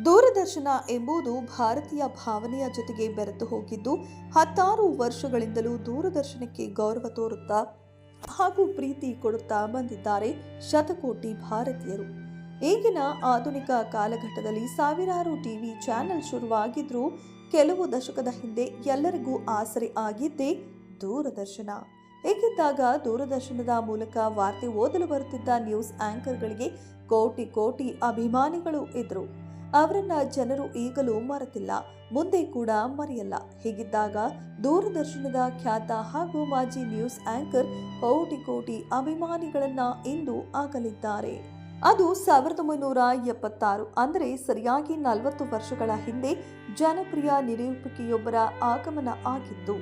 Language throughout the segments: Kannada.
ದೂರದರ್ಶನ ಎಂಬುದು ಭಾರತೀಯ ಭಾವನೆಯ ಜೊತೆಗೆ ಬೆರೆತು ಹೋಗಿದ್ದು, ಹತ್ತಾರು ವರ್ಷಗಳಿಂದಲೂ ದೂರದರ್ಶನಕ್ಕೆ ಗೌರವ ತೋರುತ್ತಾ ಹಾಗೂ ಪ್ರೀತಿ ಕೊಡುತ್ತಾ ಬಂದಿದ್ದಾರೆ ಶತಕೋಟಿ ಭಾರತೀಯರು. ಈಗಿನ ಆಧುನಿಕ ಕಾಲಘಟ್ಟದಲ್ಲಿ ಸಾವಿರಾರು ಟಿವಿ ಚಾನೆಲ್ ಶುರುವಾಗಿದ್ರೂ ಕೆಲವು ದಶಕದ ಹಿಂದೆ ಎಲ್ಲರಿಗೂ ಆಸರೆ ಆಗಿದ್ದೇ ದೂರದರ್ಶನ. ಹೀಗಿದ್ದಾಗ ದೂರದರ್ಶನದ ಮೂಲಕ ವಾರ್ತೆ ಓದಲು ಬರುತ್ತಿದ್ದ ನ್ಯೂಸ್ ಆಂಕರ್ಗಳಿಗೆ ಕೋಟಿ ಕೋಟಿ ಅಭಿಮಾನಿಗಳು ಇದ್ರು. ಅವರನ್ನ ಜನರು ಈಗಲೂ ಮರೆತಿಲ್ಲ, ಮುಂದೆ ಕೂಡ ಮರೆಯಲ್ಲ. ಹೀಗಿದ್ದಾಗ ದೂರದರ್ಶನದ ಖ್ಯಾತ ಹಾಗೂ ಮಾಜಿ ನ್ಯೂಸ್ ಆಂಕರ್ ಕೋಟಿ ಕೋಟಿ ಅಭಿಮಾನಿಗಳನ್ನ ಇಂದು ಅಗಲಿದ್ದಾರೆ. ಅದು 1976 ಅಂದರೆ ಸರಿಯಾಗಿ 40 ವರ್ಷಗಳ ಹಿಂದೆ ಜನಪ್ರಿಯ ನಿರೂಪಕಿಯೊಬ್ಬರ ಆಗಮನ ಆಗಿತ್ತು.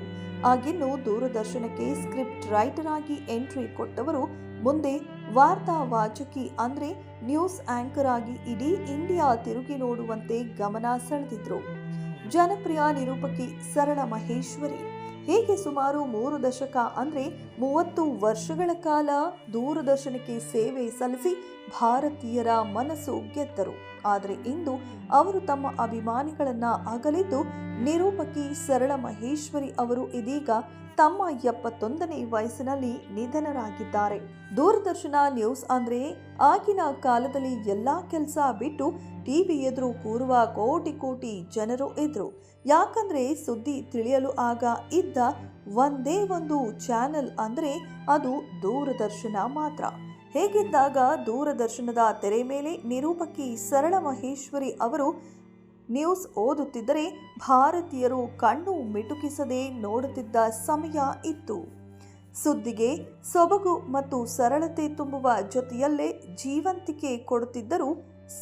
ಆಗಿನ್ನು ದೂರದರ್ಶನಕ್ಕೆ ಸ್ಕ್ರಿಪ್ಟ್ ರೈಟರ್ ಆಗಿ ಎಂಟ್ರಿ ಕೊಟ್ಟವರು ಮುಂದೆ ವಾರ್ತಾ ವಾಚಕಿ ಅಂದ್ರೆ ನ್ಯೂಸ್ ಆಂಕರ್ ಆಗಿ ಇಡೀ ಇಂಡಿಯಾ ತಿರುಗಿ ನೋಡುವಂತೆ ಗಮನ ಸೆಳೆದಿದ್ರು. ಜನಪ್ರಿಯ ನಿರೂಪಕಿ ಸರಳ ಮಹೇಶ್ವರಿ. ಹೀಗೆ ಸುಮಾರು 3 ದಶಕ ಅಂದ್ರೆ 30 ವರ್ಷಗಳ ಕಾಲ ದೂರದರ್ಶನಕ್ಕೆ ಸೇವೆ ಸಲ್ಲಿಸಿ ಭಾರತೀಯರ ಮನಸ್ಸು ಗೆದ್ದರು. ಆದರೆ ಇಂದು ಅವರು ತಮ್ಮ ಅಭಿಮಾನಿಗಳನ್ನ ಅಗಲಿದ್ದು ನಿರೂಪಕಿ ಸರಳ ಮಹೇಶ್ವರಿ ಅವರು ಇದೀಗ ತಮ್ಮ 71ನೇ ವಯಸ್ಸಿನಲ್ಲಿ ನಿಧನರಾಗಿದ್ದಾರೆ. ದೂರದರ್ಶನ ನ್ಯೂಸ್ ಅಂದ್ರೆ ಆಗಿನ ಕಾಲದಲ್ಲಿ ಎಲ್ಲಾ ಕೆಲಸ ಬಿಟ್ಟು ಟಿವಿ ಎದುರು ಕೂರುವ ಕೋಟಿ ಕೋಟಿ ಜನರು ಇದ್ರು. ಯಾಕಂದ್ರೆ ಸುದ್ದಿ ತಿಳಿಯಲು ಆಗ ಇದ್ದ ಒಂದೇ ಒಂದು ಚಾನೆಲ್ ಅಂದ್ರೆ ಅದು ದೂರದರ್ಶನ ಮಾತ್ರ. ಹೇಗಿದ್ದಾಗ ದೂರದರ್ಶನದ ತೆರೆ ಮೇಲೆ ನಿರೂಪಕಿ ಸರಳ ಮಹೇಶ್ವರಿ ಅವರು ನ್ಯೂಸ್ ಓದುತ್ತಿದ್ದರೆ ಭಾರತೀಯರು ಕಣ್ಣು ಮಿಟುಕಿಸದೆ ನೋಡುತ್ತಿದ್ದ ಸಮಯ ಇತ್ತು. ಸುದ್ದಿಗೆ ಸೊಬಗು ಮತ್ತು ಸರಳತೆ ತುಂಬುವ ಜೊತೆಯಲ್ಲೇ ಜೀವಂತಿಕೆ ಕೊಡುತ್ತಿದ್ದರು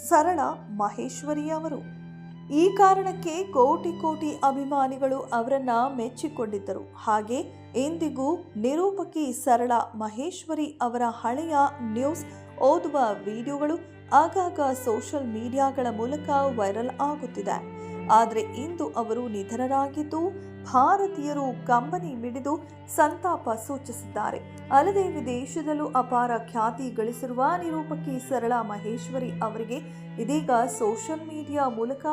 ಸರಳ ಮಹೇಶ್ವರಿ ಅವರು. ಈ ಕಾರಣಕ್ಕೆ ಕೋಟಿ ಕೋಟಿ ಅಭಿಮಾನಿಗಳು ಅವರನ್ನ ಮೆಚ್ಚಿಕೊಂಡಿದ್ದರು. ಹಾಗೆ ಇಂದಿಗೂ ನಿರೂಪಕಿ ಸರಳ ಮಹೇಶ್ವರಿ ಅವರ ಹಳೆಯ ನ್ಯೂಸ್ ಓದುವ ವಿಡಿಯೋಗಳು ಆಗಾಗ ಸೋಷಿಯಲ್ ಮೀಡಿಯಾಗಳ ಮೂಲಕ ವೈರಲ್ ಆಗುತ್ತಿದೆ. ಆದರೆ ಇಂದು ಅವರು ನಿಧನರಾಗಿದ್ದು ಭಾರತೀಯರು ಕಂಬನಿ ಮಿಡಿದು ಸಂತಾಪ ಸೂಚಿಸಿದ್ದಾರೆ. ಅಲ್ಲದೆ ವಿದೇಶದಲ್ಲೂ ಅಪಾರ ಖ್ಯಾತಿ ಗಳಿಸಿರುವ ನಿರೂಪಕಿ ಸರಳ ಮಹೇಶ್ವರಿ ಅವರಿಗೆ ಇದೀಗ ಸೋಷಿಯಲ್ ಮೀಡಿಯಾ ಮೂಲಕ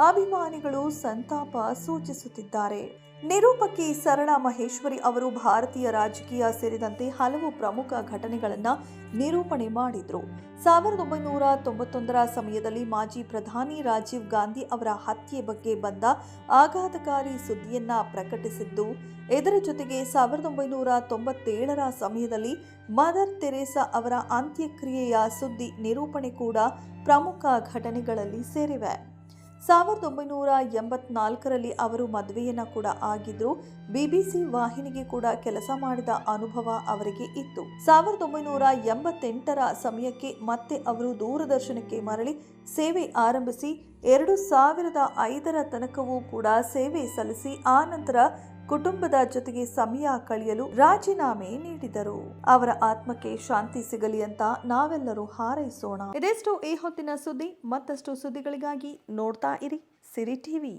ಅಭಿಮಾನಿಗಳು ಸಂತಾಪ ಸೂಚಿಸುತ್ತಿದ್ದಾರೆ. ನಿರೂಪಕಿ ಸರಳ ಮಹೇಶ್ವರಿ ಅವರು ಭಾರತೀಯ ರಾಜಕೀಯ ಸೇರಿದಂತೆ ಹಲವು ಪ್ರಮುಖ ಘಟನೆಗಳನ್ನು ನಿರೂಪಣೆ ಮಾಡಿದ್ರು. 1991ರ ಸಮಯದಲ್ಲಿ ಮಾಜಿ ಪ್ರಧಾನಿ ರಾಜೀವ್ ಗಾಂಧಿ ಅವರ ಹತ್ಯೆ ಬಗ್ಗೆ ಬಂದ ಆಘಾತಕಾರಿ ಸುದ್ದಿಯನ್ನ ಪ್ರಕಟಿಸಿದ್ದು, ಇದರ ಜೊತೆಗೆ 1997ರ ಸಮಯದಲ್ಲಿ ಮದರ್ ತೆರೇಸಾ ಅವರ ಅಂತ್ಯಕ್ರಿಯೆಯ ಸುದ್ದಿ ನಿರೂಪಣೆ ಕೂಡ ಪ್ರಮುಖ ಘಟನೆಗಳಲ್ಲಿ ಸೇರಿವೆ. 1984ರಲ್ಲಿ ಅವರು ಮದುವೆಯನ್ನ ಕೂಡ ಆಗಿದ್ರು. BBC ವಾಹಿನಿಗೆ ಕೂಡ ಕೆಲಸ ಮಾಡಿದ ಅನುಭವ ಅವರಿಗೆ ಇತ್ತು. 1988ರ ಸಮಯಕ್ಕೆ ಮತ್ತೆ ಅವರು ದೂರದರ್ಶನಕ್ಕೆ ಮರಳಿ ಸೇವೆ ಆರಂಭಿಸಿ 2005ರ ತನಕವೂ ಕೂಡ ಸೇವೆ ಸಲ್ಲಿಸಿ ಆ ನಂತರ ಕುಟುಂಬದ ಜೊತೆಗೆ ಸಮಯ ಕಳೆಯಲು ರಾಜೀನಾಮೆ ನೀಡಿದರು. ಅವರ ಆತ್ಮಕ್ಕೆ ಶಾಂತಿ ಸಿಗಲಿ ಅಂತ ನಾವೆಲ್ಲರೂ ಹಾರೈಸೋಣ. ಇದೆಷ್ಟು ಈ ಹೊತ್ತಿನ ಸುದ್ದಿ. ಮತ್ತಷ್ಟು ಸುದ್ದಿಗಳಿಗಾಗಿ ನೋಡ್ತಾ ಇರಿ ಸಿರಿ ಟಿವಿ.